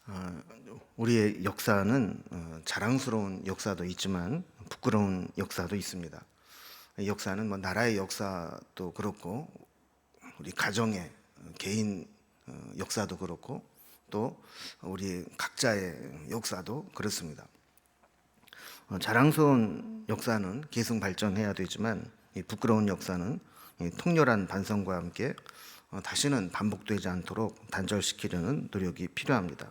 어, 우리의 역사는 자랑스러운 역사도 있지만 부끄러운 역사도 있습니다. 역사는 뭐 나라의 역사도 그렇고 우리 가정의 개인 역사도 그렇고 또 우리 각자의 역사도 그렇습니다. 자랑스러운 역사는 계속 발전해야 되지만 이 부끄러운 역사는 이 통렬한 반성과 함께 다시는 반복되지 않도록 단절시키려는 노력이 필요합니다.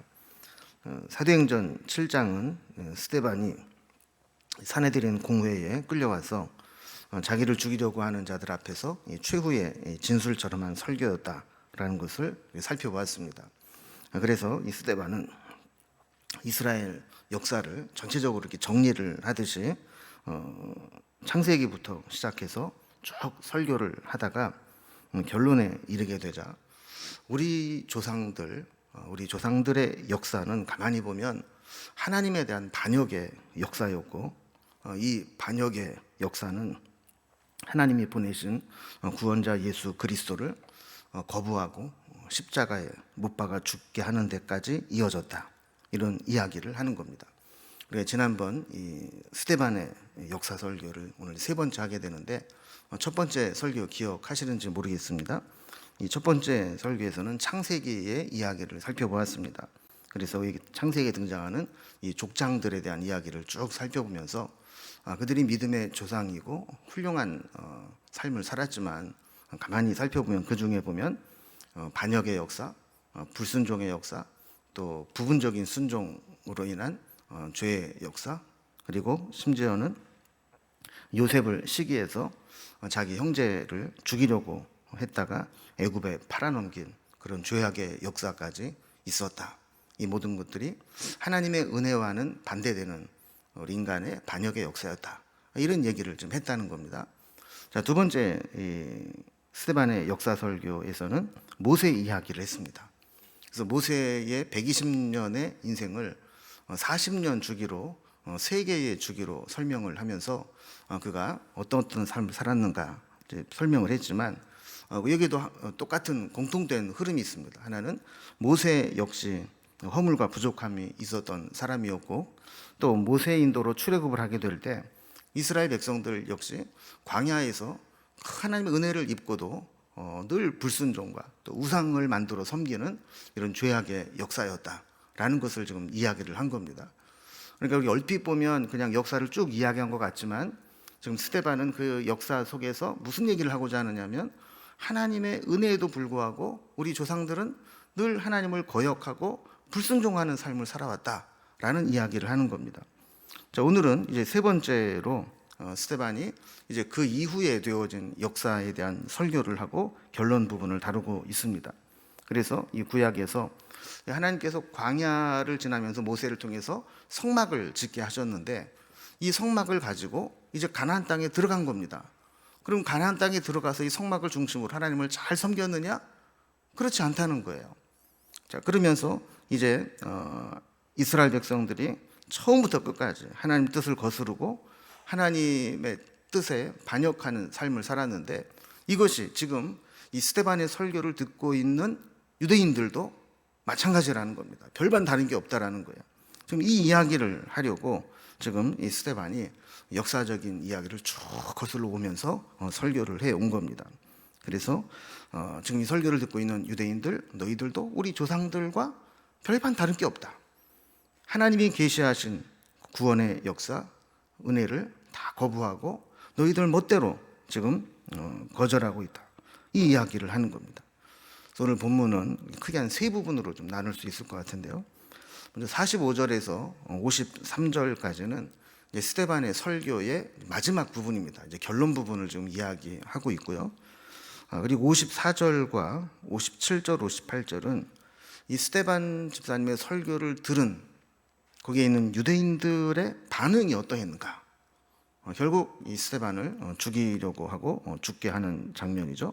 사도행전 7장은 스데반이 사내들인 공회에 끌려와서 자기를 죽이려고 하는 자들 앞에서 최후의 진술처럼 한 설교였다라는 것을 살펴보았습니다. 그래서 이 스데반은 이스라엘 역사를 전체적으로 이렇게 정리를 하듯이 창세기부터 시작해서 쭉 설교를 하다가 결론에 이르게 되자 우리 조상들의 역사는 가만히 보면 하나님에 대한 반역의 역사였고, 이 반역의 역사는 하나님이 보내신 구원자 예수 그리스도를 거부하고 십자가에 못 박아 죽게 하는 데까지 이어졌다, 이런 이야기를 하는 겁니다. 그래 지난번 이 스데반의 역사 설교를 오늘 세 번째 하게 되는데, 첫 번째 설교 기억하시는지 모르겠습니다. 이 첫 번째 설교에서는 창세기의 이야기를 살펴보았습니다. 그래서 이 창세기에 등장하는 이 족장들에 대한 이야기를 쭉 살펴보면서 그들이 믿음의 조상이고 훌륭한 삶을 살았지만, 가만히 살펴보면 그 중에 보면 반역의 역사, 불순종의 역사, 또 부분적인 순종으로 인한 죄의 역사, 그리고 심지어는 요셉을 시기해서 자기 형제를 죽이려고 했다가 애굽에 팔아넘긴 그런 죄악의 역사까지 있었다. 이 모든 것들이 하나님의 은혜와는 반대되는 우리 인간의 반역의 역사였다, 이런 얘기를 좀 했다는 겁니다. 자, 두 번째 스데반의 역사 설교에서는 모세 이야기를 했습니다. 그래서 모세의 120년의 인생을 40년 주기로, 세 개의 주기로 설명을 하면서 그가 어떤 삶을 살았는가 설명을 했지만, 여기도 똑같은 공통된 흐름이 있습니다. 하나는 모세 역시 허물과 부족함이 있었던 사람이었고, 또 모세의 인도로 출애굽을 하게 될 때 이스라엘 백성들 역시 광야에서 하나님의 은혜를 입고도 늘 불순종과 또 우상을 만들어 섬기는 이런 죄악의 역사였다라는 것을 지금 이야기를 한 겁니다. 그러니까 우리 얼핏 보면 그냥 역사를 쭉 이야기한 것 같지만, 지금 스데반은 그 역사 속에서 무슨 얘기를 하고자 하느냐면, 하나님의 은혜에도 불구하고 우리 조상들은 늘 하나님을 거역하고 불순종하는 삶을 살아왔다라는 이야기를 하는 겁니다. 자, 오늘은 이제 세 번째로 스데반이 이제 그 이후에 되어진 역사에 대한 설교를 하고 결론 부분을 다루고 있습니다. 그래서 이 구약에서 하나님께서 광야를 지나면서 모세를 통해서 성막을 짓게 하셨는데, 이 성막을 가지고 이제 가나안 땅에 들어간 겁니다. 그럼 가나안 땅에 들어가서 이 성막을 중심으로 하나님을 잘 섬겼느냐? 그렇지 않다는 거예요. 자, 그러면서 이제 이스라엘 백성들이 처음부터 끝까지 하나님 뜻을 거스르고 하나님의 뜻에 반역하는 삶을 살았는데, 이것이 지금 이 스데반의 설교를 듣고 있는 유대인들도 마찬가지라는 겁니다. 별반 다른 게 없다라는 거예요. 지금 이 이야기를 하려고 지금 이 스데반이 역사적인 이야기를 쭉 거슬러 오면서 설교를 해 온 겁니다. 그래서 지금 이 설교를 듣고 있는 유대인들, 너희들도 우리 조상들과 별반 다른 게 없다. 하나님이 계시하신 구원의 역사, 은혜를 다 거부하고 너희들 멋대로 지금 거절하고 있다. 이 이야기를 하는 겁니다. 오늘 본문은 크게 한 세 부분으로 좀 나눌 수 있을 것 같은데요. 먼저 45절에서 53절까지는 이제 스데반의 설교의 마지막 부분입니다. 이제 결론 부분을 지금 이야기하고 있고요. 그리고 54절과 57절, 58절은 이 스데반 집사님의 설교를 들은 거기에 있는 유대인들의 반응이 어떠했는가. 결국 이 스데반을 죽이려고 하고 죽게 하는 장면이죠.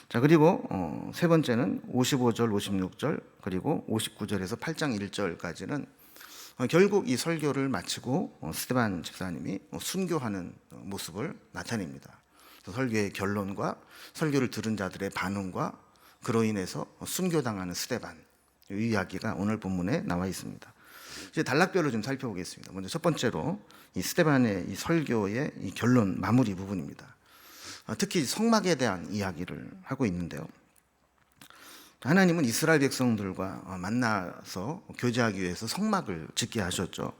자, 그리고 세 번째는 55절, 56절, 그리고 59절에서 8장 1절까지는 결국 이 설교를 마치고 스데반 집사님이 순교하는 모습을 나타냅니다. 설교의 결론과 설교를 들은 자들의 반응과 그로 인해서 순교당하는 스데반, 이 이야기가 오늘 본문에 나와 있습니다. 이제 단락별로 좀 살펴보겠습니다. 먼저 첫 번째로 이 스데반의 이 설교의 이 결론 마무리 부분입니다. 특히 성막에 대한 이야기를 하고 있는데요. 하나님은 이스라엘 백성들과 만나서 교제하기 위해서 성막을 짓게 하셨죠.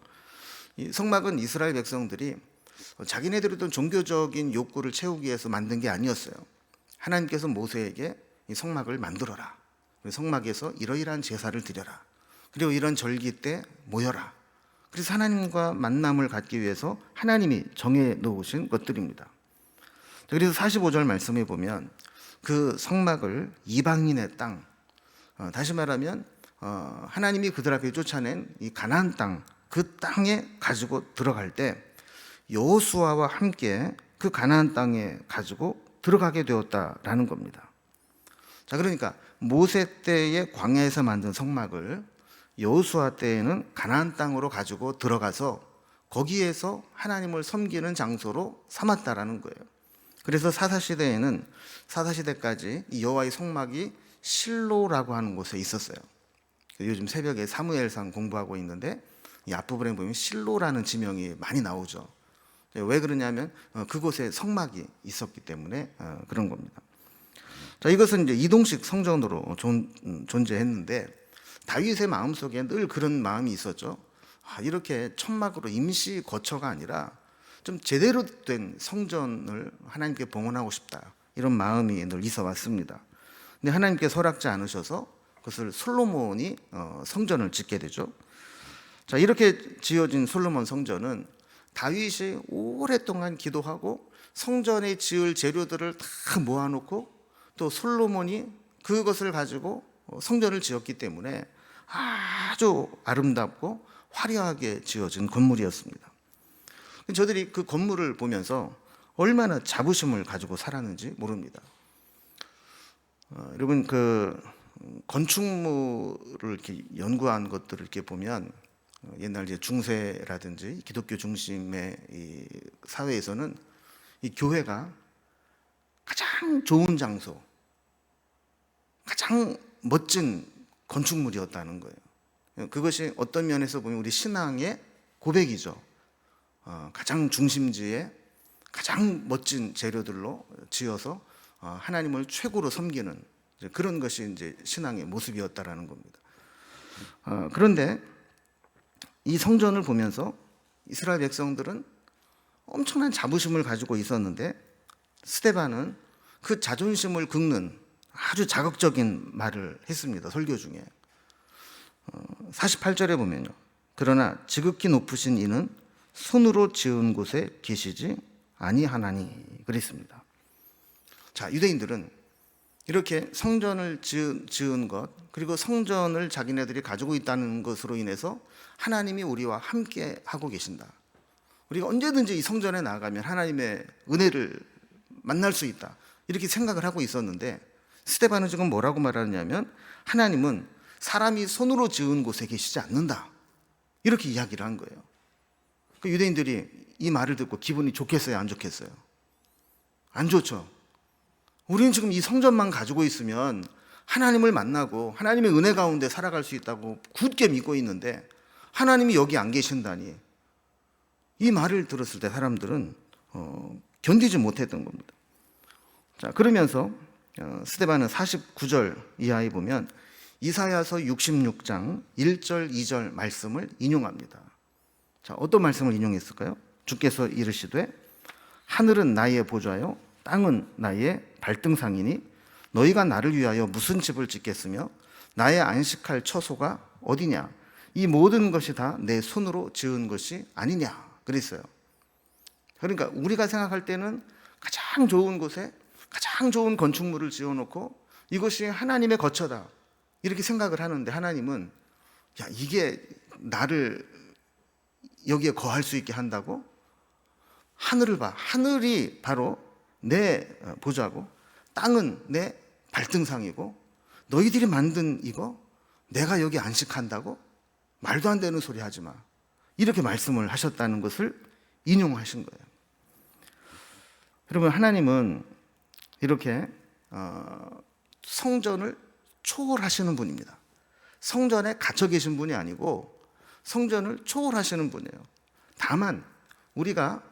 이 성막은 이스라엘 백성들이 자기네들이 어떤 종교적인 욕구를 채우기 위해서 만든 게 아니었어요. 하나님께서 모세에게 이 성막을 만들어라. 성막에서 이러이러한 제사를 드려라. 그리고 이런 절기 때 모여라. 그래서 하나님과 만남을 갖기 위해서 하나님이 정해 놓으신 것들입니다. 그래서 45절 말씀에 보면 그 성막을 이방인의 땅, 다시 말하면 하나님이 그들 앞에 쫓아낸 이 가나안 땅, 그 땅에 가지고 들어갈 때 여호수아와 함께 그 가나안 땅에 가지고 들어가게 되었다라는 겁니다. 자, 그러니까 모세 때의 광야에서 만든 성막을 여호수아 때에는 가나안 땅으로 가지고 들어가서 거기에서 하나님을 섬기는 장소로 삼았다라는 거예요. 그래서 사사시대에는 사사시대까지 이 여호와의 성막이 실로라고 하는 곳에 있었어요. 요즘 새벽에 사무엘상 공부하고 있는데 이 앞부분에 보면 실로라는 지명이 많이 나오죠. 왜 그러냐면 그곳에 성막이 있었기 때문에 그런 겁니다. 자, 이것은 이제 이동식 성전으로 존재했는데 다윗의 마음속에 늘 그런 마음이 있었죠. 이렇게 천막으로 임시 거처가 아니라 좀 제대로 된 성전을 하나님께 봉헌하고 싶다, 이런 마음이 늘 있어 왔습니다. 근데 하나님께 허락지 않으셔서 그것을 솔로몬이 성전을 짓게 되죠. 자, 이렇게 지어진 솔로몬 성전은 다윗이 오랫동안 기도하고 성전에 지을 재료들을 다 모아놓고 또 솔로몬이 그것을 가지고 성전을 지었기 때문에 아주 아름답고 화려하게 지어진 건물이었습니다. 저들이 그 건물을 보면서 얼마나 자부심을 가지고 살았는지 모릅니다. 여러분, 그 건축물을 이렇게 연구한 것들을 이렇게 보면 옛날 이제 중세라든지 기독교 중심의 이 사회에서는 이 교회가 가장 좋은 장소, 가장 멋진 건축물이었다는 거예요. 그것이 어떤 면에서 보면 우리 신앙의 고백이죠. 가장 중심지에 가장 멋진 재료들로 지어서 하나님을 최고로 섬기는 그런 것이 이제 신앙의 모습이었다라는 겁니다. 그런데 이 성전을 보면서 이스라엘 백성들은 엄청난 자부심을 가지고 있었는데 스데반은 그 자존심을 긁는 아주 자극적인 말을 했습니다. 설교 중에 48절에 보면요, 그러나 지극히 높으신 이는 손으로 지은 곳에 계시지 아니하나니 그랬습니다. 자, 유대인들은 이렇게 성전을 지은 것, 그리고 성전을 자기네들이 가지고 있다는 것으로 인해서 하나님이 우리와 함께 하고 계신다, 우리가 언제든지 이 성전에 나아가면 하나님의 은혜를 만날 수 있다, 이렇게 생각을 하고 있었는데 스데반은 지금 뭐라고 말하느냐면 하나님은 사람이 손으로 지은 곳에 계시지 않는다, 이렇게 이야기를 한 거예요. 그 유대인들이 이 말을 듣고 기분이 좋겠어요, 안 좋겠어요? 안 좋죠. 우리는 지금 이 성전만 가지고 있으면 하나님을 만나고 하나님의 은혜 가운데 살아갈 수 있다고 굳게 믿고 있는데 하나님이 여기 안 계신다니, 이 말을 들었을 때 사람들은 견디지 못했던 겁니다. 자, 그러면서 스데반은 49절 이하에 보면 이사야서 66장 1절 2절 말씀을 인용합니다. 자, 어떤 말씀을 인용했을까요? 주께서 이르시되 하늘은 나의 보좌요 땅은 나의 발등상이니 너희가 나를 위하여 무슨 집을 짓겠으며 나의 안식할 처소가 어디냐, 이 모든 것이 다 내 손으로 지은 것이 아니냐 그랬어요. 그러니까 우리가 생각할 때는 가장 좋은 곳에 가장 좋은 건축물을 지어놓고 이것이 하나님의 거처다, 이렇게 생각을 하는데 하나님은 이게 나를 여기에 거할 수 있게 한다고? 하늘을 봐. 하늘이 바로 내 보좌고 땅은 내 발등상이고 너희들이 만든 이거 내가 여기 안식한다고? 말도 안 되는 소리 하지 마, 이렇게 말씀을 하셨다는 것을 인용하신 거예요. 여러분, 하나님은 이렇게 성전을 초월하시는 분입니다. 성전에 갇혀 계신 분이 아니고 성전을 초월하시는 분이에요. 다만 우리가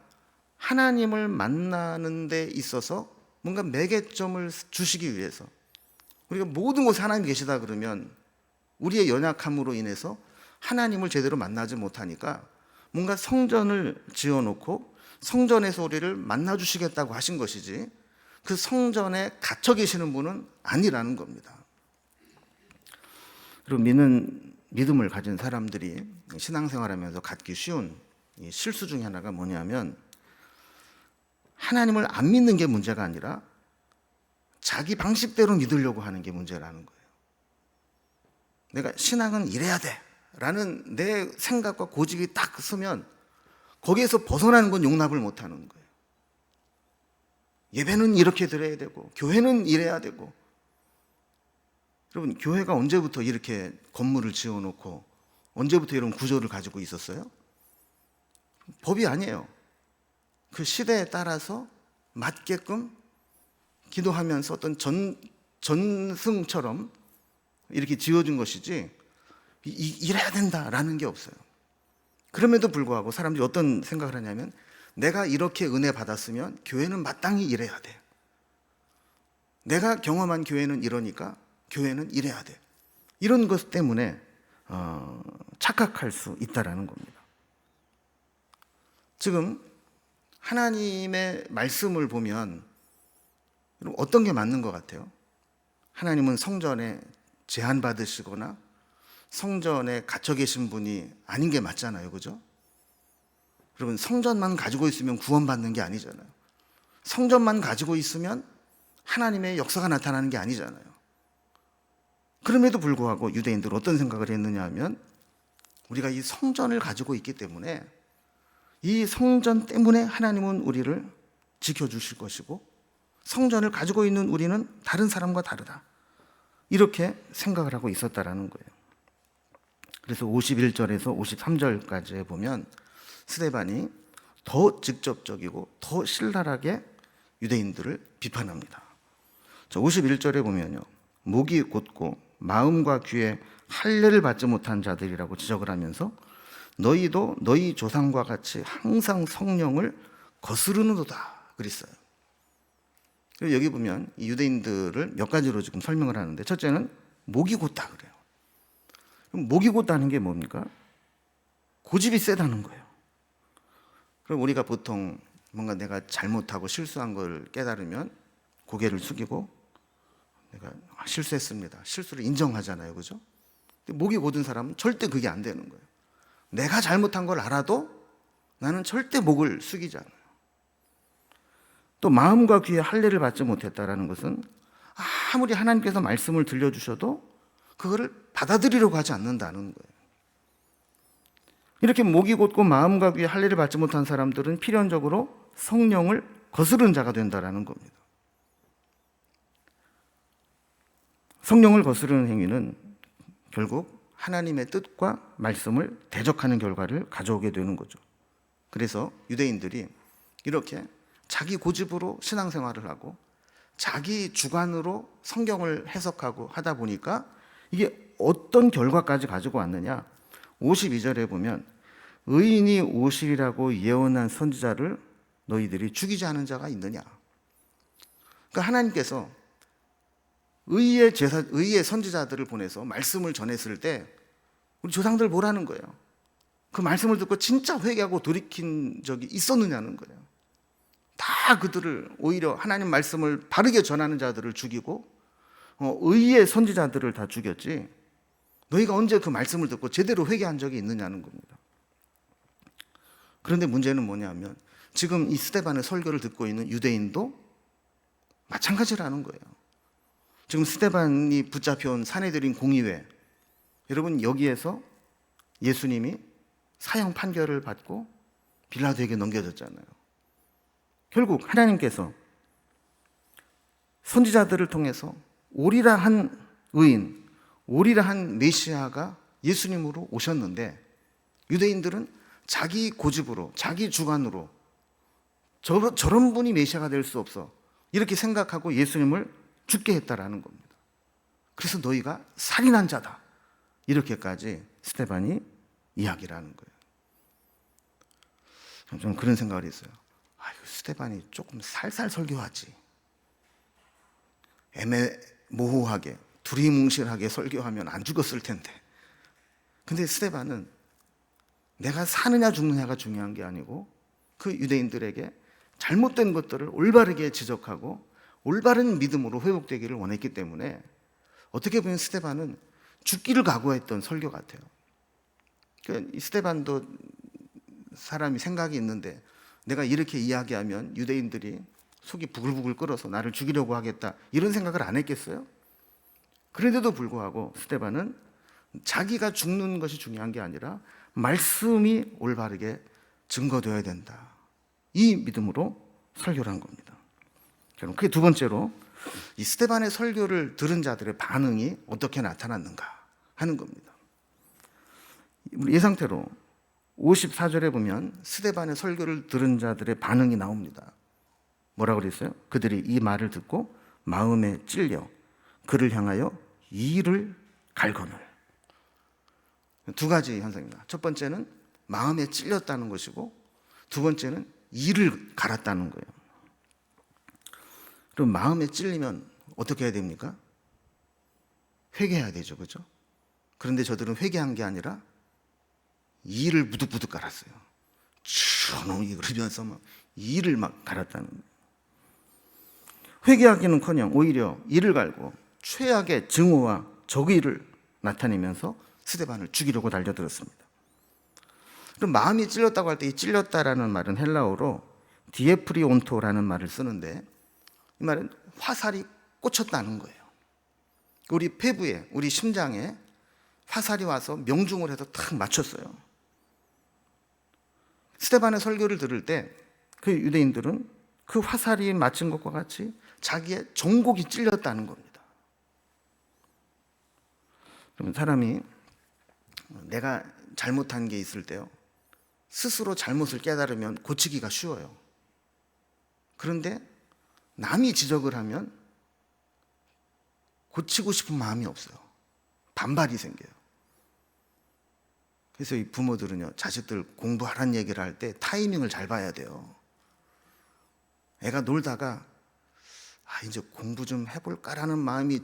하나님을 만나는 데 있어서 뭔가 매개점을 주시기 위해서, 우리가 모든 곳에 하나님이 계시다 그러면 우리의 연약함으로 인해서 하나님을 제대로 만나지 못하니까 뭔가 성전을 지어놓고 성전에서 우리를 만나주시겠다고 하신 것이지, 그 성전에 갇혀 계시는 분은 아니라는 겁니다. 그리고 믿음을 가진 사람들이 신앙생활하면서 갖기 쉬운 이 실수 중에 하나가 뭐냐면, 하나님을 안 믿는 게 문제가 아니라 자기 방식대로 믿으려고 하는 게 문제라는 거예요. 내가 신앙은 이래야 돼 라는 내 생각과 고집이 딱 서면 거기에서 벗어나는 건 용납을 못 하는 거예요. 예배는 이렇게 드려야 되고 교회는 이래야 되고. 여러분, 교회가 언제부터 이렇게 건물을 지어놓고 언제부터 이런 구조를 가지고 있었어요? 법이 아니에요. 그 시대에 따라서 맞게끔 기도하면서 어떤 전승처럼 이렇게 지어진 것이지 이래야 된다라는 게 없어요. 그럼에도 불구하고 사람들이 어떤 생각을 하냐면, 내가 이렇게 은혜 받았으면 교회는 마땅히 이래야 돼. 내가 경험한 교회는 이러니까 교회는 이래야 돼. 이런 것 때문에 착각할 수 있다라는 겁니다. 지금 하나님의 말씀을 보면 어떤 게 맞는 것 같아요? 하나님은 성전에 제한받으시거나 성전에 갇혀 계신 분이 아닌 게 맞잖아요. 그죠? 여러분, 성전만 가지고 있으면 구원받는 게 아니잖아요. 성전만 가지고 있으면 하나님의 역사가 나타나는 게 아니잖아요. 그럼에도 불구하고 유대인들은 어떤 생각을 했느냐 하면, 우리가 이 성전을 가지고 있기 때문에 이 성전 때문에 하나님은 우리를 지켜주실 것이고, 성전을 가지고 있는 우리는 다른 사람과 다르다, 이렇게 생각을 하고 있었다라는 거예요. 그래서 51절에서 53절까지에 보면 스데반이 더 직접적이고 더 신랄하게 유대인들을 비판합니다. 51절에 보면요, 목이 곧고 마음과 귀에 할례를 받지 못한 자들이라고 지적을 하면서, 너희도 너희 조상과 같이 항상 성령을 거스르는도다 그랬어요. 여기 보면 이 유대인들을 몇 가지로 지금 설명을 하는데, 첫째는 목이 곧다 그래요. 그럼 목이 곧다는 게 뭡니까? 고집이 세다는 거예요. 그럼 우리가 보통 뭔가 내가 잘못하고 실수한 걸 깨달으면 고개를 숙이고 내가 실수했습니다, 실수를 인정하잖아요. 그죠? 근데 목이 곧은 사람은 절대 그게 안 되는 거예요. 내가 잘못한 걸 알아도 나는 절대 목을 숙이지 않아요. 또 마음과 귀에 할례를 받지 못했다라는 것은 아무리 하나님께서 말씀을 들려주셔도 그거를 받아들이려고 하지 않는다는 거예요. 이렇게 목이 곧고 마음과 귀에 할례를 받지 못한 사람들은 필연적으로 성령을 거스르는 자가 된다라는 겁니다. 성령을 거스르는 행위는 결국 하나님의 뜻과 말씀을 대적하는 결과를 가져오게 되는 거죠. 그래서 유대인들이 이렇게 자기 고집으로 신앙생활을 하고 자기 주관으로 성경을 해석하고 하다 보니까 이게 어떤 결과까지 가지고 왔느냐. 52절에 보면, 의인이 오시리라고 예언한 선지자를 너희들이 죽이지 않은 자가 있느냐. 그러니까 하나님께서 의의 선지자들을 보내서 말씀을 전했을 때 우리 조상들 뭐라는 거예요? 그 말씀을 듣고 진짜 회개하고 돌이킨 적이 있었느냐는 거예요. 다 그들을, 오히려 하나님 말씀을 바르게 전하는 자들을 죽이고 의의 선지자들을 다 죽였지, 너희가 언제 그 말씀을 듣고 제대로 회개한 적이 있느냐는 겁니다. 그런데 문제는 뭐냐면, 지금 이 스데반의 설교를 듣고 있는 유대인도 마찬가지라는 거예요. 지금 스데반이 붙잡혀온 사내들인 공의회, 여러분, 여기에서 예수님이 사형 판결을 받고 빌라도에게 넘겨졌잖아요. 결국 하나님께서 선지자들을 통해서 오리라 한 의인, 오리라 한 메시아가 예수님으로 오셨는데, 유대인들은 자기 고집으로, 자기 주관으로 저런 분이 메시아가 될 수 없어, 이렇게 생각하고 예수님을 죽게 했다라는 겁니다. 그래서 너희가 살인한 자다, 이렇게까지 스데반이 이야기를 하는 거예요. 저는 그런 생각을 했어요. 스데반이 조금 살살 설교하지, 애매모호하게 두리뭉실하게 설교하면 안 죽었을 텐데. 근데 스데반은 내가 사느냐 죽느냐가 중요한 게 아니고 그 유대인들에게 잘못된 것들을 올바르게 지적하고 올바른 믿음으로 회복되기를 원했기 때문에 어떻게 보면 스데반은 죽기를 각오했던 설교 같아요. 이 스데반도 사람이 생각이 있는데 내가 이렇게 이야기하면 유대인들이 속이 부글부글 끓어서 나를 죽이려고 하겠다, 이런 생각을 안 했겠어요? 그런데도 불구하고 스데반은 자기가 죽는 것이 중요한 게 아니라 말씀이 올바르게 증거되어야 된다, 이 믿음으로 설교를 한 겁니다. 그럼 그게 두 번째로 이 스데반의 설교를 들은 자들의 반응이 어떻게 나타났는가 하는 겁니다. 이 상태로 54절에 보면 스데반의 설교를 들은 자들의 반응이 나옵니다. 뭐라고 그랬어요? 그들이 이 말을 듣고 마음에 찔려 그를 향하여 이를 갈거늘. 두 가지 현상입니다. 첫 번째는 마음에 찔렸다는 것이고, 두 번째는 이를 갈았다는 거예요. 그럼 마음에 찔리면 어떻게 해야 됩니까? 회개해야 되죠, 그렇죠? 그런데 저들은 회개한 게 아니라 이를 무득무득 갈았어요. 쭈놈이 그러면서 막 이를 막 갈았다는 거예요. 회개하기는커녕 오히려 이를 갈고 최악의 증오와 적의를 나타내면서 스데반을 죽이려고 달려들었습니다. 그럼 마음이 찔렸다고 할 때 이 찔렸다라는 말은 헬라어로 디에프리온토라는 말을 쓰는데, 이 말은 화살이 꽂혔다는 거예요. 우리 폐부에, 우리 심장에 화살이 와서 명중을 해서 탁 맞췄어요. 스데반의 설교를 들을 때 그 유대인들은 그 화살이 맞은 것과 같이 자기의 정곡이 찔렸다는 겁니다. 그러면 사람이 내가 잘못한 게 있을 때요, 스스로 잘못을 깨달으면 고치기가 쉬워요. 그런데 남이 지적을 하면 고치고 싶은 마음이 없어요. 반발이 생겨요. 그래서 이 부모들은요, 자식들 공부하라는 얘기를 할 때 타이밍을 잘 봐야 돼요. 애가 놀다가 이제 공부 좀 해볼까라는 마음이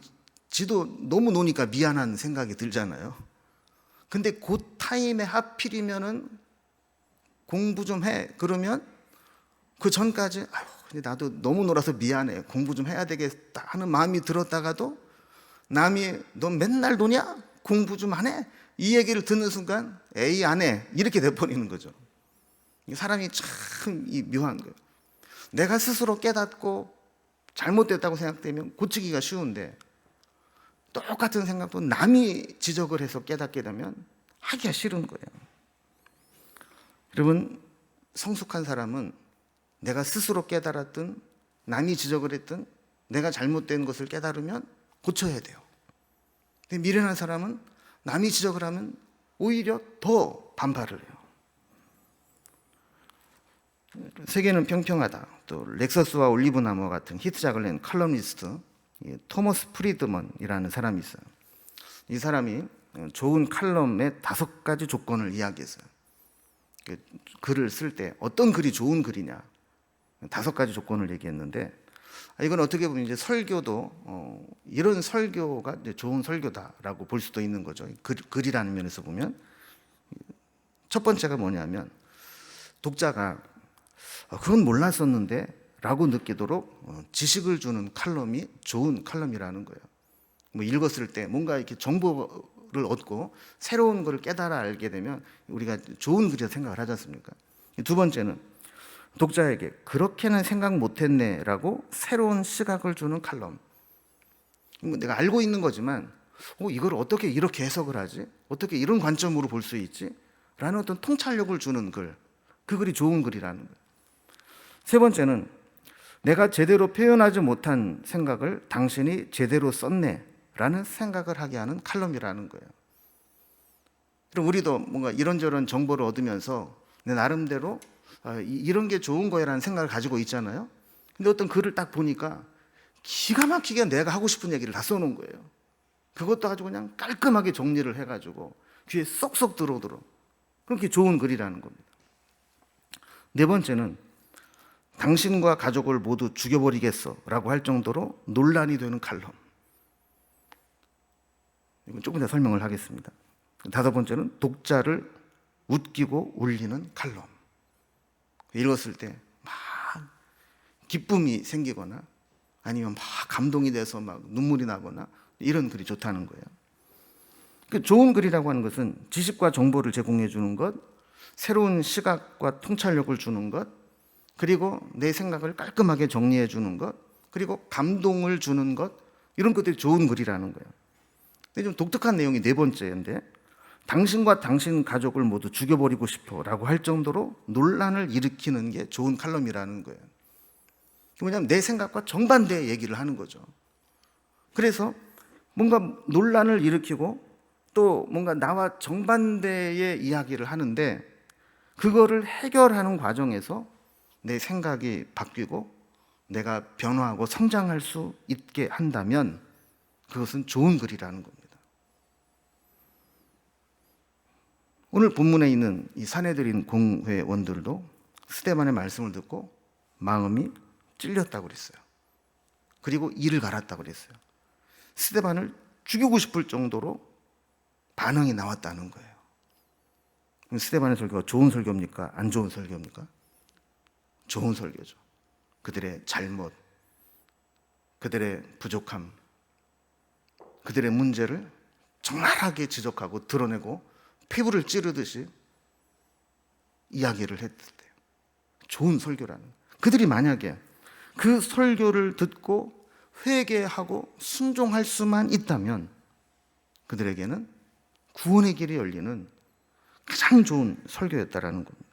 지도 너무 노니까 미안한 생각이 들잖아요. 근데 그 타임에 하필이면은 공부 좀 해, 그러면 그 전까지 근데 나도 너무 놀아서 미안해, 공부 좀 해야 되겠다 하는 마음이 들었다가도 남이 너 맨날 노냐? 공부 좀 안 해? 이 얘기를 듣는 순간 에이 안 해, 이렇게 돼버리는 거죠. 사람이 참 묘한 거예요. 내가 스스로 깨닫고 잘못됐다고 생각되면 고치기가 쉬운데, 똑같은 생각도 남이 지적을 해서 깨닫게 되면 하기가 싫은 거예요. 여러분, 성숙한 사람은 내가 스스로 깨달았든 남이 지적을 했든 내가 잘못된 것을 깨달으면 고쳐야 돼요. 근데 미련한 사람은 남이 지적을 하면 오히려 더 반발을 해요. 세계는 평평하다, 또 렉서스와 올리브나무와 같은 히트작을 낸 칼럼니스트 토머스 프리드먼이라는 사람이 있어요. 이 사람이 좋은 칼럼의 5가지 조건을 이야기했어요. 글을 쓸 때 어떤 글이 좋은 글이냐, 5가지 조건을 얘기했는데, 이건 어떻게 보면 이제 설교도 이런 설교가 이제 좋은 설교다라고 볼 수도 있는 거죠. 글이라는 면에서 보면 첫 번째가 뭐냐면, 독자가 그건 몰랐었는데 라고 느끼도록 지식을 주는 칼럼이 좋은 칼럼이라는 거예요. 뭐 읽었을 때 뭔가 이렇게 정보를 얻고 새로운 걸 깨달아 알게 되면 우리가 좋은 글이라고 생각을 하지 않습니까? 두 번째는 독자에게 그렇게는 생각 못했네 라고 새로운 시각을 주는 칼럼. 내가 알고 있는 거지만 이걸 어떻게 이렇게 해석을 하지? 어떻게 이런 관점으로 볼 수 있지? 라는 어떤 통찰력을 주는 글, 그 글이 좋은 글이라는 거예요. 세 번째는 내가 제대로 표현하지 못한 생각을 당신이 제대로 썼네 라는 생각을 하게 하는 칼럼이라는 거예요. 그럼 우리도 뭔가 이런저런 정보를 얻으면서 내 나름대로 이런 게 좋은 거야라는 생각을 가지고 있잖아요. 근데 어떤 글을 딱 보니까 기가 막히게 내가 하고 싶은 얘기를 다 써놓은 거예요. 그것도 아주 그냥 깔끔하게 정리를 해가지고 귀에 쏙쏙 들어오도록 그렇게 좋은 글이라는 겁니다. 네 번째는 당신과 가족을 모두 죽여버리겠어 라고 할 정도로 논란이 되는 칼럼. 이건 조금 더 설명을 하겠습니다. 다섯 번째는 독자를 웃기고 울리는 칼럼. 읽었을 때 막 기쁨이 생기거나 아니면 막 감동이 돼서 막 눈물이 나거나 이런 글이 좋다는 거예요. 좋은 글이라고 하는 것은 지식과 정보를 제공해 주는 것, 새로운 시각과 통찰력을 주는 것, 그리고 내 생각을 깔끔하게 정리해 주는 것, 그리고 감동을 주는 것, 이런 것들이 좋은 글이라는 거예요. 근데 좀 독특한 내용이 네 번째인데, 당신과 당신 가족을 모두 죽여버리고 싶어 라고 할 정도로 논란을 일으키는 게 좋은 칼럼이라는 거예요. 뭐냐면 내 생각과 정반대의 얘기를 하는 거죠. 그래서 뭔가 논란을 일으키고 또 뭔가 나와 정반대의 이야기를 하는데 그거를 해결하는 과정에서 내 생각이 바뀌고 내가 변화하고 성장할 수 있게 한다면 그것은 좋은 글이라는 겁니다. 오늘 본문에 있는 이 사내들인 공회원들도 스데반의 말씀을 듣고 마음이 찔렸다고 그랬어요. 그리고 이를 갈았다고 그랬어요. 스데반을 죽이고 싶을 정도로 반응이 나왔다는 거예요. 그럼 스데반의 설교가 좋은 설교입니까? 안 좋은 설교입니까? 좋은 설교죠. 그들의 잘못, 그들의 부족함, 그들의 문제를 적나라하게 지적하고 드러내고 피부를 찌르듯이 이야기를 했을 때 좋은 설교라는 거예요. 그들이 만약에 그 설교를 듣고 회개하고 순종할 수만 있다면 그들에게는 구원의 길이 열리는 가장 좋은 설교였다라는 겁니다.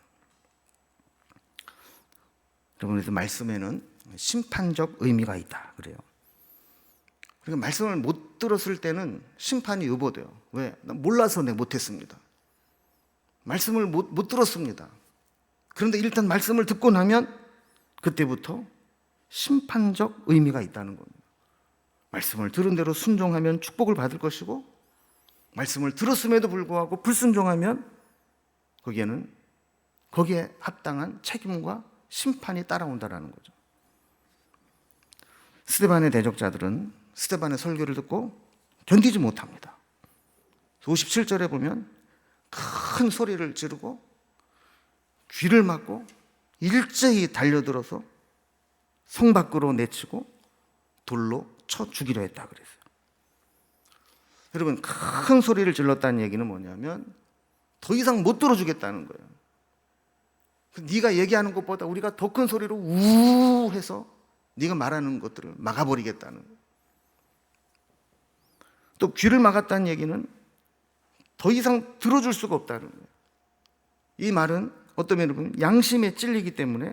여러분, 그래서 말씀에는 심판적 의미가 있다 그래요. 그러니까 말씀을 못 들었을 때는 심판이 유보돼요. 왜? 난 몰라서 내가 못했습니다. 말씀을 못 들었습니다. 그런데 일단 말씀을 듣고 나면 그때부터 심판적 의미가 있다는 겁니다. 말씀을 들은 대로 순종하면 축복을 받을 것이고 말씀을 들었음에도 불구하고 불순종하면 거기에 합당한 책임과 심판이 따라온다는 거죠. 스데반의 대적자들은 스데반의 설교를 듣고 견디지 못합니다. 57절에 보면 큰 소리를 지르고 귀를 막고 일제히 달려들어서 성 밖으로 내치고 돌로 쳐 죽이려 했다 그랬어요. 여러분, 큰 소리를 질렀다는 얘기는 뭐냐면 더 이상 못 들어주겠다는 거예요. 네가 얘기하는 것보다 우리가 더 큰 소리로 우 해서 네가 말하는 것들을 막아버리겠다는 거예요. 또 귀를 막았다는 얘기는 더 이상 들어줄 수가 없다는 거예요. 이 말은 어떤 면으로 보면 양심에 찔리기 때문에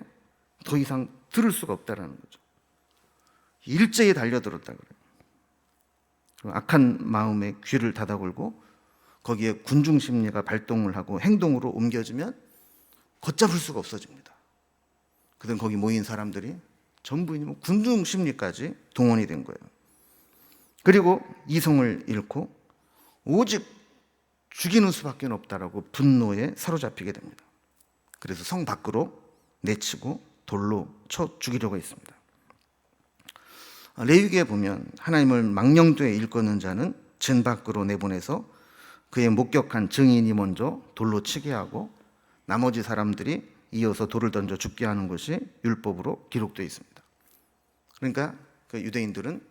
더 이상 들을 수가 없다는 거죠. 일제히 달려들었다 그래요. 악한 마음에 귀를 닫아걸고 거기에 군중 심리가 발동을 하고 행동으로 옮겨지면 걷잡을 수가 없어집니다. 그땐 거기 모인 사람들이 전부 군중 심리까지 동원이 된 거예요. 그리고 이성을 잃고 오직 죽이는 수밖에 없다라고 분노에 사로잡히게 됩니다. 그래서 성 밖으로 내치고 돌로 쳐 죽이려고 했습니다. 레위기에 보면 하나님을 망령되이 일컫는 자는 진 밖으로 내보내서 그의 목격한 증인이 먼저 돌로 치게 하고 나머지 사람들이 이어서 돌을 던져 죽게 하는 것이 율법으로 기록되어 있습니다. 그러니까 그 유대인들은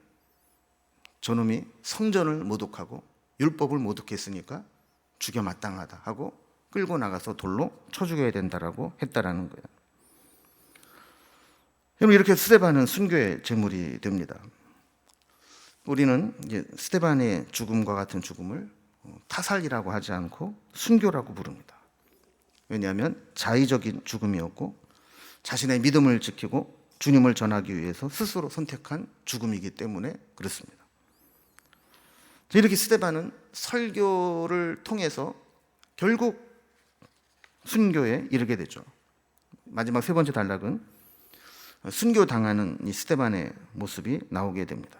저놈이 성전을 모독하고 율법을 모독했으니까 죽여 마땅하다 하고 끌고 나가서 돌로 쳐 죽여야 된다라고 했다라는 거예요. 여러분, 이렇게 스데반은 순교의 제물이 됩니다. 우리는 이제 스데반의 죽음과 같은 죽음을 타살이라고 하지 않고 순교라고 부릅니다. 왜냐하면 자의적인 죽음이었고 자신의 믿음을 지키고 주님을 전하기 위해서 스스로 선택한 죽음이기 때문에 그렇습니다. 이렇게 스데반은 설교를 통해서 결국 순교에 이르게 되죠. 마지막 세 번째 단락은 순교당하는 이 스데반의 모습이 나오게 됩니다.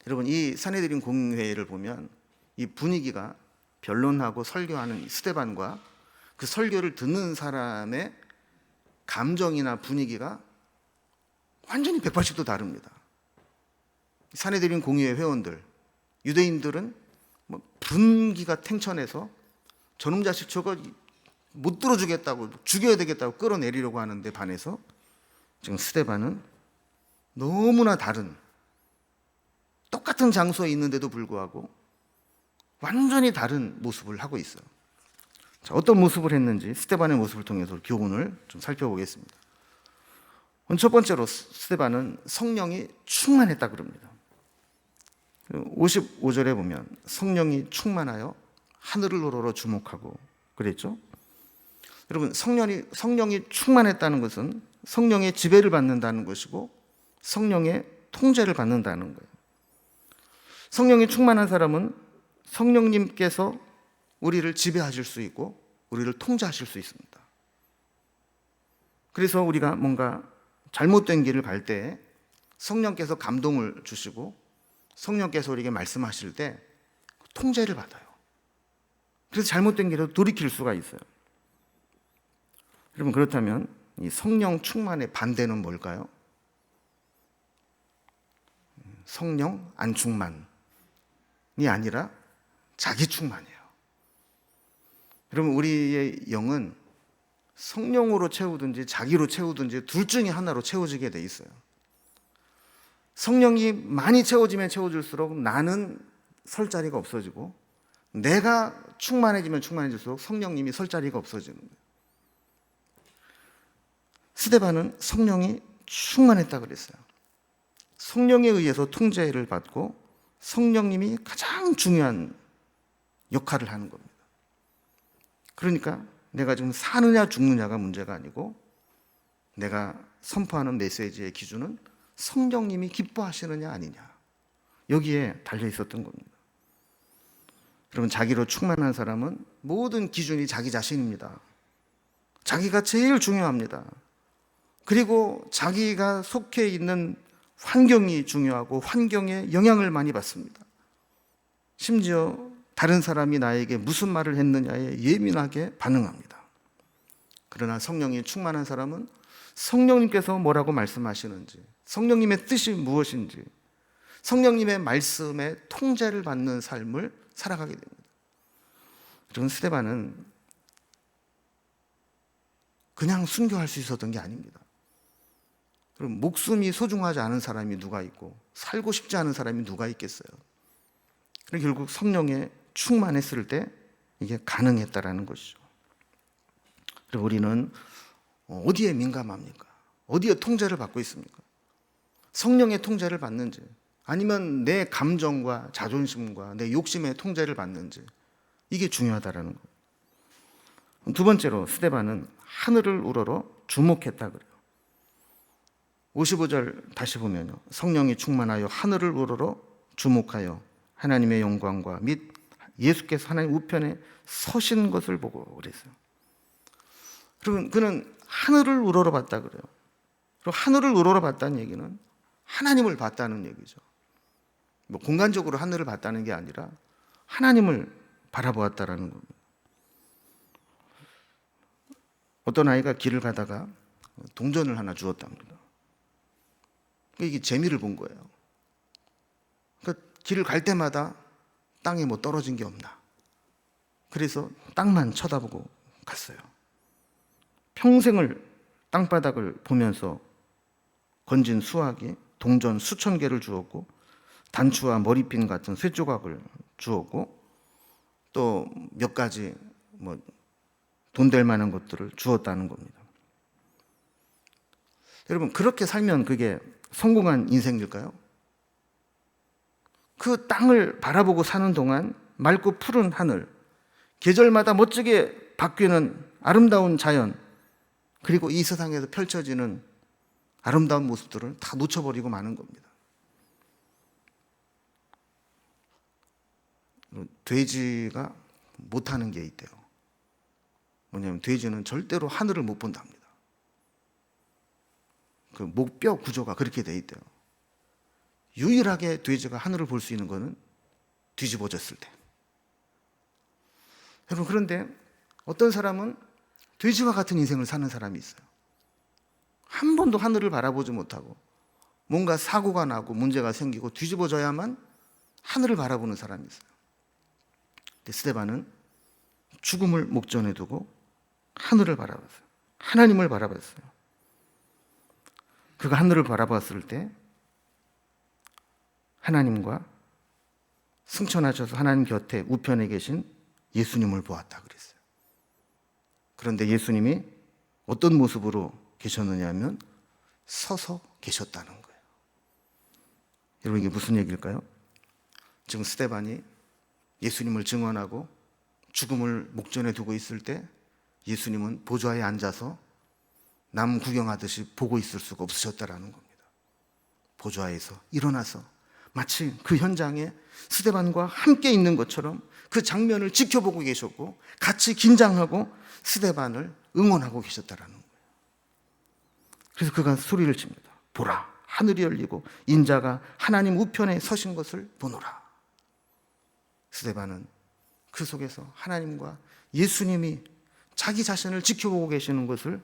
여러분, 이 산헤드린 공회를 보면 이 분위기가 변론하고 설교하는 스데반과 그 설교를 듣는 사람의 감정이나 분위기가 완전히 180도 다릅니다. 산헤드린 공의회 회원들, 유대인들은 뭐 분기가 탱천해서 저놈 자식 저거 못 들어주겠다고, 죽여야 되겠다고 끌어내리려고 하는데 반해서 지금 스데반은 너무나 다른, 똑같은 장소에 있는데도 불구하고 완전히 다른 모습을 하고 있어요. 자, 어떤 모습을 했는지 스데반의 모습을 통해서 교훈을 좀 살펴보겠습니다. 첫 번째로 스데반은 성령이 충만했다 그럽니다. 55절에 보면 성령이 충만하여 하늘을 우러러 주목하고 그랬죠. 여러분, 성령이 충만했다는 것은 성령의 지배를 받는다는 것이고 성령의 통제를 받는다는 거예요. 성령이 충만한 사람은 성령님께서 우리를 지배하실 수 있고 우리를 통제하실 수 있습니다. 그래서 우리가 뭔가 잘못된 길을 갈 때 성령께서 감동을 주시고 성령께서 우리에게 말씀하실 때 통제를 받아요. 그래서 잘못된 길을 돌이킬 수가 있어요. 여러분, 그렇다면 이 성령 충만의 반대는 뭘까요? 성령 안 충만이 아니라 자기 충만이에요. 여러분, 우리의 영은 성령으로 채우든지 자기로 채우든지 둘 중에 하나로 채워지게 돼 있어요. 성령이 많이 채워지면 채워질수록 나는 설 자리가 없어지고 내가 충만해지면 충만해질수록 성령님이 설 자리가 없어지는 거예요. 스데반은 성령이 충만했다 그랬어요. 성령에 의해서 통제를 받고 성령님이 가장 중요한 역할을 하는 겁니다. 그러니까 내가 지금 사느냐 죽느냐가 문제가 아니고 내가 선포하는 메시지의 기준은 성령님이 기뻐하시느냐 아니냐, 여기에 달려 있었던 겁니다. 여러분, 자기로 충만한 사람은 모든 기준이 자기 자신입니다. 자기가 제일 중요합니다. 그리고 자기가 속해 있는 환경이 중요하고 환경에 영향을 많이 받습니다. 심지어 다른 사람이 나에게 무슨 말을 했느냐에 예민하게 반응합니다. 그러나 성령이 충만한 사람은 성령님께서 뭐라고 말씀하시는지, 성령님의 뜻이 무엇인지, 성령님의 말씀에 통제를 받는 삶을 살아가게 됩니다. 그런 스데반은 그냥 순교할 수 있었던 게 아닙니다. 그럼 목숨이 소중하지 않은 사람이 누가 있고 살고 싶지 않은 사람이 누가 있겠어요? 그리고 결국 성령에 충만했을 때 이게 가능했다라는 것이죠. 그리고 우리는 어디에 민감합니까? 어디에 통제를 받고 있습니까? 성령의 통제를 받는지 아니면 내 감정과 자존심과 내 욕심의 통제를 받는지, 이게 중요하다라는 거예요. 두 번째로 스데반은 하늘을 우러러 주목했다 그래요. 55절 다시 보면요, 성령이 충만하여 하늘을 우러러 주목하여 하나님의 영광과 및 예수께서 하나님 우편에 서신 것을 보고 그랬어요. 그러면 그는 하늘을 우러러 봤다 그래요. 그리고 하늘을 우러러 봤다는 얘기는 하나님을 봤다는 얘기죠. 뭐 공간적으로 하늘을 봤다는 게 아니라 하나님을 바라보았다라는 겁니다. 어떤 아이가 길을 가다가 동전을 하나 주었답니다. 이게 재미를 본 거예요. 그러니까 길을 갈 때마다 땅에 뭐 떨어진 게 없나, 그래서 땅만 쳐다보고 갔어요. 평생을 땅바닥을 보면서 건진 수학이 동전 수천 개를 주었고 단추와 머리핀 같은 쇠조각을 주었고 또 몇 가지 뭐 돈 될 만한 것들을 주었다는 겁니다. 여러분, 그렇게 살면 그게 성공한 인생일까요? 그 땅을 바라보고 사는 동안 맑고 푸른 하늘, 계절마다 멋지게 바뀌는 아름다운 자연, 그리고 이 세상에서 펼쳐지는 아름다운 모습들을 다 놓쳐버리고 마는 겁니다. 돼지가 못하는 게 있대요. 뭐냐면 돼지는 절대로 하늘을 못 본답니다. 그 목뼈 구조가 그렇게 돼 있대요. 유일하게 돼지가 하늘을 볼 수 있는 것은 뒤집어졌을 때. 여러분, 그런데 어떤 사람은 돼지와 같은 인생을 사는 사람이 있어요. 한 번도 하늘을 바라보지 못하고 뭔가 사고가 나고 문제가 생기고 뒤집어져야만 하늘을 바라보는 사람이 있어요. 근데 스데반은 죽음을 목전에 두고 하늘을 바라봤어요. 하나님을 바라봤어요. 그가 하늘을 바라봤을 때 하나님과 승천하셔서 하나님 곁에 우편에 계신 예수님을 보았다 그랬어요. 그런데 예수님이 어떤 모습으로 계셨느냐 하면 서서 계셨다는 거예요. 여러분, 이게 무슨 얘기일까요? 지금 스데반이 예수님을 증언하고 죽음을 목전에 두고 있을 때 예수님은 보좌에 앉아서 남 구경하듯이 보고 있을 수가 없으셨다라는 겁니다. 보좌에서 일어나서 마치 그 현장에 스데반과 함께 있는 것처럼 그 장면을 지켜보고 계셨고 같이 긴장하고 스데반을 응원하고 계셨다라는 거예요. 그래서 그가 소리를 칩니다. 보라, 하늘이 열리고 인자가 하나님 우편에 서신 것을 보노라. 스데반은 그 속에서 하나님과 예수님이 자기 자신을 지켜보고 계시는 것을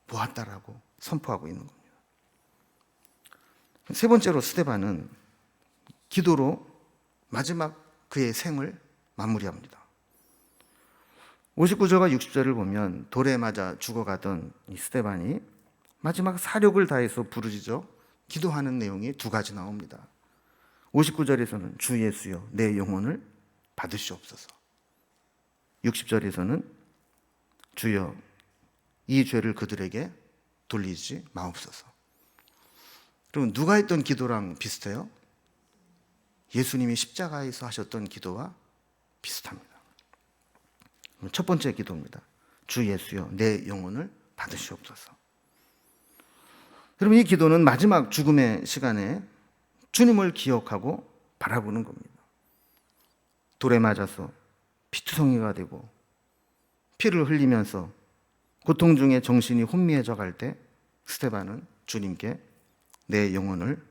보았다라고 선포하고 있는 겁니다. 세 번째로 스데반은 기도로 마지막 그의 생을 마무리합니다. 59절과 60절을 보면 돌에 맞아 죽어가던 이 스데반이 마지막 사력을 다해서 부르짖어 기도하는 내용이 두 가지 나옵니다. 59절에서는 주 예수여 내 영혼을 받으시옵소서. 60절에서는 주여 이 죄를 그들에게 돌리지 마옵소서. 그러면 누가 했던 기도랑 비슷해요? 예수님이 십자가에서 하셨던 기도와 비슷합니다. 첫 번째 기도입니다. 주 예수여 내 영혼을 받으시옵소서. 여러분, 이 기도는 마지막 죽음의 시간에 주님을 기억하고 바라보는 겁니다. 돌에 맞아서 피투성이가 되고 피를 흘리면서 고통 중에 정신이 혼미해져 갈 때 스데반은 주님께 내 영혼을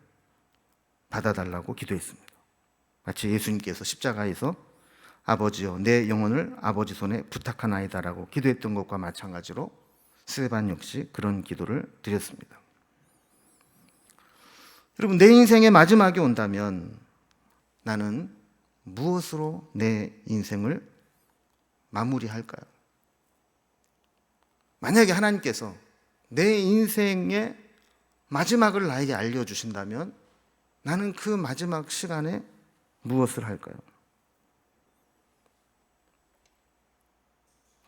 받아달라고 기도했습니다. 마치 예수님께서 십자가에서 아버지여 내 영혼을 아버지 손에 부탁하나이다라고 기도했던 것과 마찬가지로 스데반 역시 그런 기도를 드렸습니다. 여러분, 내 인생의 마지막이 온다면 나는 무엇으로 내 인생을 마무리할까요? 만약에 하나님께서 내 인생의 마지막을 나에게 알려주신다면 나는 그 마지막 시간에 무엇을 할까요?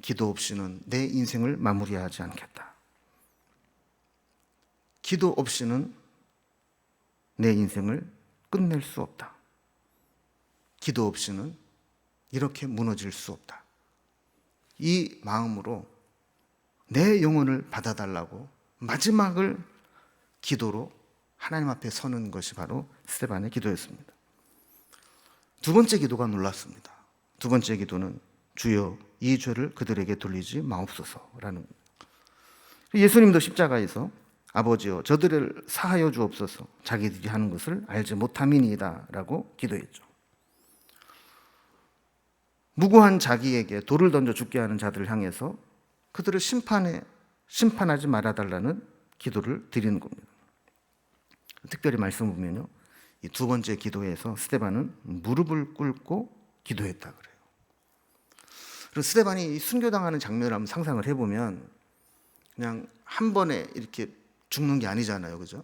기도 없이는 내 인생을 마무리하지 않겠다. 기도 없이는 내 인생을 끝낼 수 없다. 기도 없이는 이렇게 무너질 수 없다. 이 마음으로 내 영혼을 받아달라고 마지막을 기도로 하나님 앞에 서는 것이 바로 스데반의 기도였습니다. 두 번째 기도가 놀랐습니다. 두 번째 기도는 주여 이 죄를 그들에게 돌리지 마옵소서라는 겁니다. 예수님도 십자가에서 아버지여 저들을 사하여 주옵소서 자기들이 하는 것을 알지 못함이니이다 라고 기도했죠. 무고한 자기에게 돌을 던져 죽게 하는 자들을 향해서 그들을 심판하지 말아달라는 기도를 드리는 겁니다. 특별히 말씀을 보면요, 이 두 번째 기도에서 스데반은 무릎을 꿇고 기도했다 그래요. 그리고 스데반이 순교당하는 장면을 한번 상상을 해보면 그냥 한 번에 이렇게 죽는 게 아니잖아요, 그죠?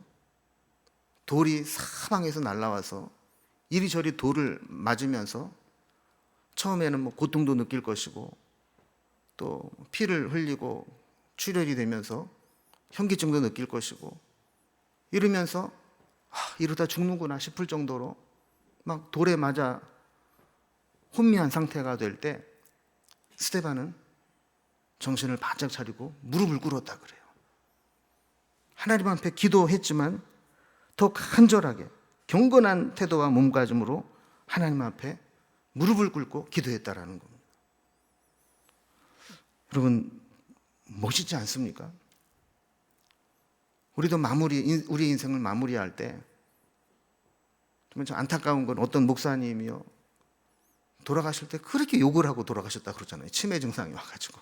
돌이 사방에서 날아와서 이리저리 돌을 맞으면서 처음에는 뭐 고통도 느낄 것이고 또 피를 흘리고 출혈이 되면서 현기증도 느낄 것이고 이러면서 이러다 죽는구나 싶을 정도로 막 돌에 맞아 혼미한 상태가 될 때 스데반은 정신을 바짝 차리고 무릎을 꿇었다 그래요. 하나님 앞에 기도했지만 더 간절하게 경건한 태도와 몸가짐으로 하나님 앞에 무릎을 꿇고 기도했다라는 겁니다. 여러분, 멋있지 않습니까? 우리도 우리 인생을 마무리할 때 좀 안타까운 건 어떤 목사님이요, 돌아가실 때 그렇게 욕을 하고 돌아가셨다 그러잖아요. 치매 증상이 와가지고.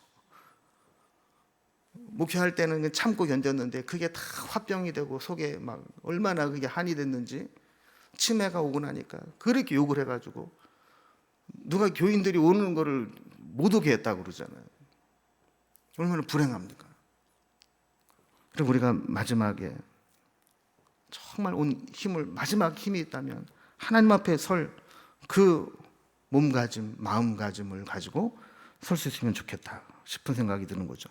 목회할 때는 참고 견뎠는데 그게 다 화병이 되고 속에 막 얼마나 그게 한이 됐는지 치매가 오고 나니까 그렇게 욕을 해가지고 누가 교인들이 오는 거를 못 오게 했다고 그러잖아요. 얼마나 불행합니까? 그리고 우리가 마지막에 정말 온 힘을, 마지막 힘이 있다면 하나님 앞에 설 그 몸가짐, 마음가짐을 가지고 설 수 있으면 좋겠다 싶은 생각이 드는 거죠.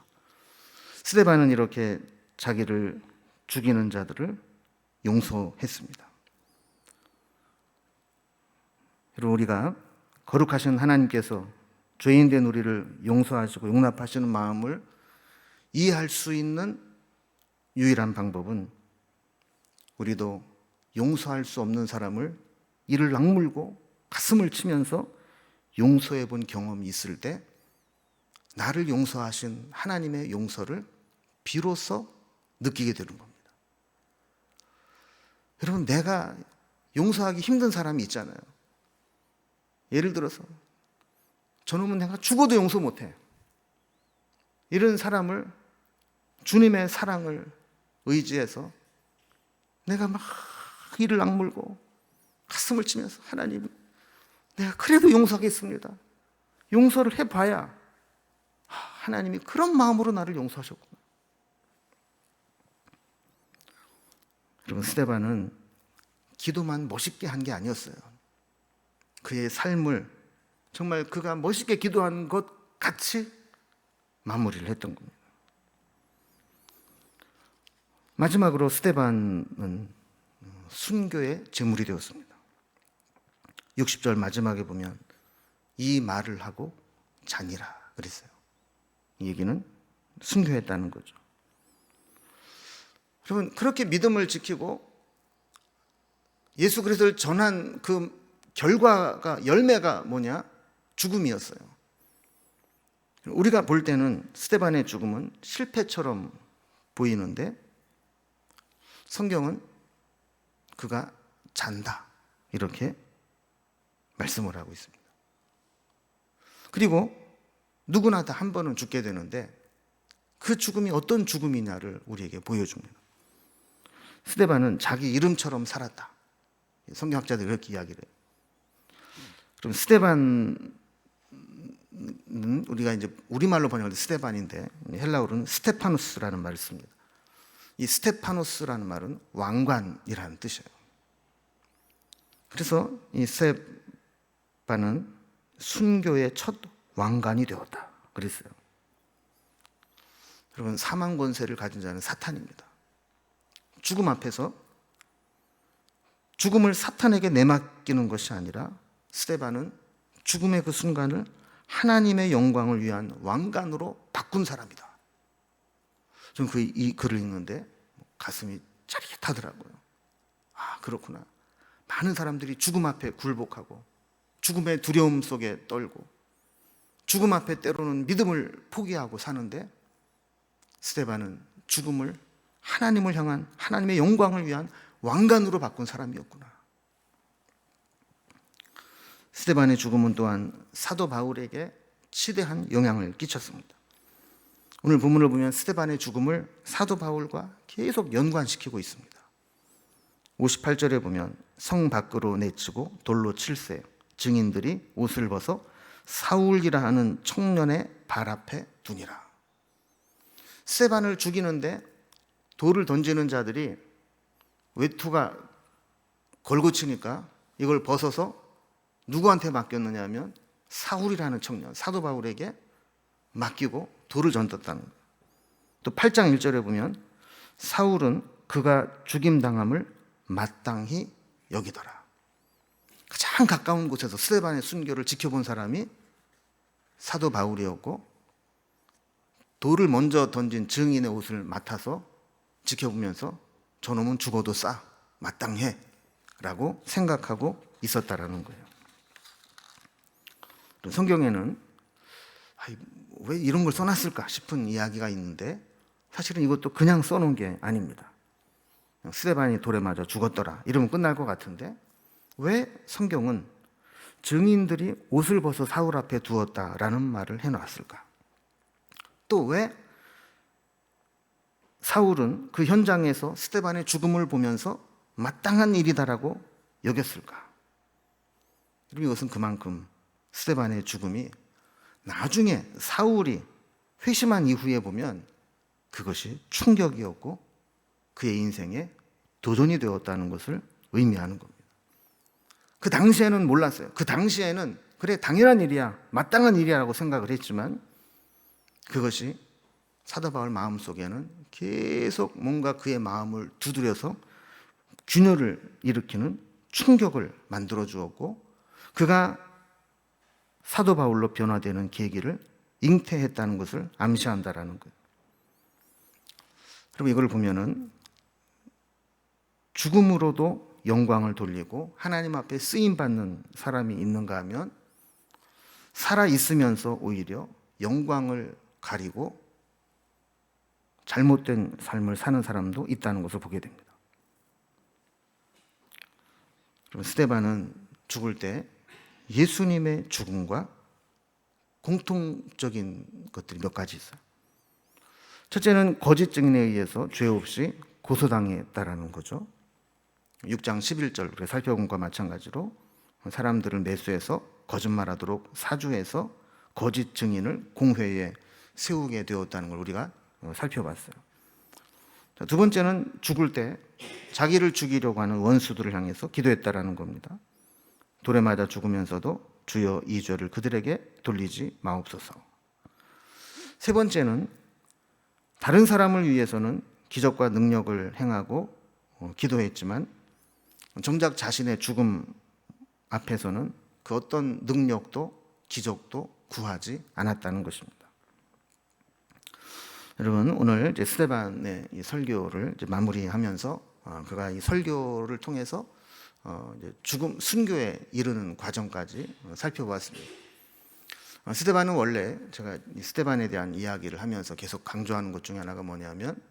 스데반은 이렇게 자기를 죽이는 자들을 용서했습니다. 그리고 우리가 거룩하신 하나님께서 죄인된 우리를 용서하시고 용납하시는 마음을 이해할 수 있는 유일한 방법은 우리도 용서할 수 없는 사람을 이를 악물고 가슴을 치면서 용서해 본 경험이 있을 때 나를 용서하신 하나님의 용서를 비로소 느끼게 되는 겁니다. 여러분, 내가 용서하기 힘든 사람이 있잖아요. 예를 들어서 저놈은 내가 죽어도 용서 못해. 이런 사람을 주님의 사랑을 의지해서 내가 막 이를 악물고 가슴을 치면서 하나님, 내가 그래도 용서하겠습니다. 용서를 해봐야 하나님이 그런 마음으로 나를 용서하셨구나. 여러분, 스데반은 기도만 멋있게 한 게 아니었어요. 그의 삶을 정말 그가 멋있게 기도한 것 같이 마무리를 했던 겁니다. 마지막으로 스데반은 순교의 제물이 되었습니다. 60절 마지막에 보면 이 말을 하고 자니라 그랬어요. 이 얘기는 순교했다는 거죠. 여러분, 그렇게 믿음을 지키고 예수 그리스도를 전한 그 결과가, 열매가 뭐냐? 죽음이었어요. 우리가 볼 때는 스데반의 죽음은 실패처럼 보이는데 성경은 그가 잔다 이렇게 말씀을 하고 있습니다. 그리고 누구나 다 한 번은 죽게 되는데 그 죽음이 어떤 죽음이냐를 우리에게 보여줍니다. 스데반은 자기 이름처럼 살았다. 성경학자들이 그렇게 이야기를 해요. 그럼 스데반은 우리가 이제 우리말로 번역할 때 스데반인데 헬라어로는 스테파노스라는 말을 씁니다. 이 스테파노스라는 말은 왕관이라는 뜻이에요. 그래서 이 스데반은 순교의 첫 왕관이 되었다 그랬어요. 여러분, 사망 권세를 가진 자는 사탄입니다. 죽음 앞에서 죽음을 사탄에게 내맡기는 것이 아니라 스데반은 죽음의 그 순간을 하나님의 영광을 위한 왕관으로 바꾼 사람이다. 저는 이 글을 읽는데 가슴이 짜릿하더라고요. 아, 그렇구나. 많은 사람들이 죽음 앞에 굴복하고 죽음의 두려움 속에 떨고 죽음 앞에 때로는 믿음을 포기하고 사는데 스데반은 죽음을 하나님을 향한 하나님의 영광을 위한 왕관으로 바꾼 사람이었구나. 스데반의 죽음은 또한 사도 바울에게 치대한 영향을 끼쳤습니다. 오늘 본문을 보면 스데반의 죽음을 사도 바울과 계속 연관시키고 있습니다. 58절에 보면 성 밖으로 내치고 돌로 칠세 증인들이 옷을 벗어 사울이라 하는 청년의 발 앞에 두니라. 스데반을 죽이는데 돌을 던지는 자들이 외투가 걸고치니까 이걸 벗어서 누구한테 맡겼느냐 하면 사울이라는 청년, 사도 바울에게 맡기고 돌을 던졌다는 거예요. 또 8장 1절에 보면 사울은 그가 죽임당함을 마땅히 여기더라. 가장 가까운 곳에서 스데반의 순교를 지켜본 사람이 사도 바울이었고 돌을 먼저 던진 증인의 옷을 맡아서 지켜보면서 저놈은 죽어도 싸, 마땅해 라고 생각하고 있었다라는 거예요. 성경에는 왜 이런 걸 써놨을까 싶은 이야기가 있는데 사실은 이것도 그냥 써놓은 게 아닙니다. 스데반이 돌에 맞아 죽었더라 이러면 끝날 것 같은데 왜 성경은 증인들이 옷을 벗어 사울 앞에 두었다라는 말을 해놨을까? 또 왜 사울은 그 현장에서 스데반의 죽음을 보면서 마땅한 일이다라고 여겼을까? 이것은 그만큼 스데반의 죽음이 나중에 사울이 회심한 이후에 보면 그것이 충격이었고 그의 인생에 도전이 되었다는 것을 의미하는 겁니다. 그 당시에는 몰랐어요. 그 당시에는 그래 당연한 일이야, 마땅한 일이야라고 생각을 했지만 그것이 사도 바울 마음속에는 계속 뭔가 그의 마음을 두드려서 균열을 일으키는 충격을 만들어 주었고 그가 사도 바울로 변화되는 계기를 잉태했다는 것을 암시한다라는 거예요. 여러분 이걸 보면은 죽음으로도 영광을 돌리고 하나님 앞에 쓰임 받는 사람이 있는가 하면 살아 있으면서 오히려 영광을 가리고 잘못된 삶을 사는 사람도 있다는 것을 보게 됩니다. 스데반은 죽을 때 예수님의 죽음과 공통적인 것들이 몇 가지 있어요. 첫째는 거짓 증인에 의해서 죄 없이 고소당했다라는 거죠. 6장 11절 우리가 살펴본 것과 마찬가지로 사람들을 매수해서 거짓말하도록 사주해서 거짓 증인을 공회에 세우게 되었다는 걸 우리가 살펴봤어요. 두 번째는 죽을 때 자기를 죽이려고 하는 원수들을 향해서 기도했다라는 겁니다. 돌에 맞아 죽으면서도 주여 이 죄를 그들에게 돌리지 마옵소서. 세 번째는 다른 사람을 위해서는 기적과 능력을 행하고 기도했지만 정작 자신의 죽음 앞에서는 그 어떤 능력도 기적도 구하지 않았다는 것입니다. 여러분 오늘 이제 스데반의 이 설교를 이제 마무리하면서 그가 이 설교를 통해서 이제 죽음 순교에 이르는 과정까지 살펴보았습니다. 스데반은 원래 제가 이 스데반에 대한 이야기를 하면서 계속 강조하는 것 중에 하나가 뭐냐면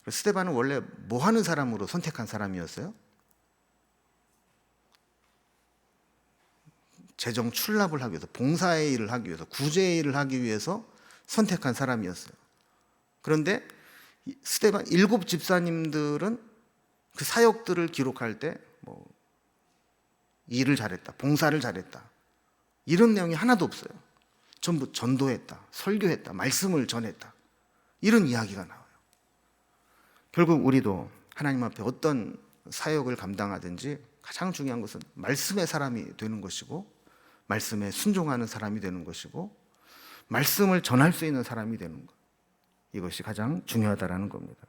스데반은 원래 뭐 하는 사람으로 선택한 사람이었어요? 재정 출납을 하기 위해서, 봉사의 일을 하기 위해서, 구제의 일을 하기 위해서 선택한 사람이었어요. 그런데 스데반 7 집사님들은 그 사역들을 기록할 때 뭐 일을 잘했다, 봉사를 잘했다 이런 내용이 하나도 없어요. 전부 전도했다, 설교했다, 말씀을 전했다 이런 이야기가 나와요. 결국 우리도 하나님 앞에 어떤 사역을 감당하든지 가장 중요한 것은 말씀의 사람이 되는 것이고 말씀에 순종하는 사람이 되는 것이고 말씀을 전할 수 있는 사람이 되는 것, 이것이 가장 중요하다는 겁니다.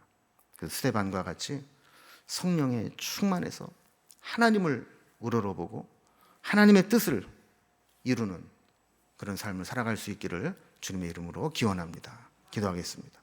그래서 스데반과 같이 성령에 충만해서 하나님을 우러러보고 하나님의 뜻을 이루는 그런 삶을 살아갈 수 있기를 주님의 이름으로 기원합니다. 기도하겠습니다.